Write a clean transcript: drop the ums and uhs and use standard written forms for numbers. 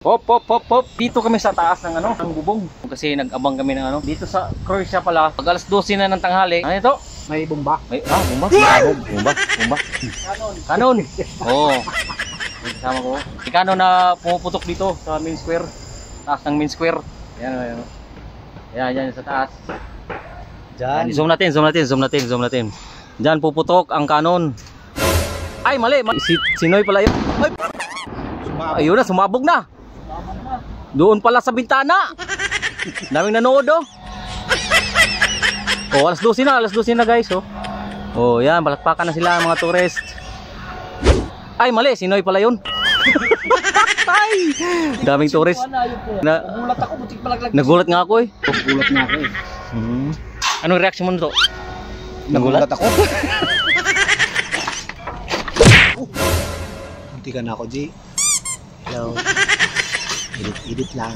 Hop, hop, hop, hop. Dito kami sa taas ng ng bubong. Kasi nag-abang kami ng Dito sa Croatia pala. Pag alas 12 na ng tanghali. Ano ito? May bomba. May, bomba? Bomba. Kanon. Oo. Kasama ko. Si Kanon na pumuputok dito sa main square. Taas ng main square. Yan. Yan sa taas. Diyan. Zoom natin. Diyan puputok ang Kanon. Ay, mali. Si Noy pala yun. Ay, ayun na, sumabog na. Doon pala sa bintana. Daming nanood alas 12 na guys Oh, yan, balakpakan na sila mga tourist. Ay, mali, si Noy pala yun. Ay, daming tourist. Nagulat ako, butik palaglag. Nagulat nga ako Nagulat nga ako Anong reaction mo nito? Nagulat ako. Munti ka na ako, G. Hello. Edit lang.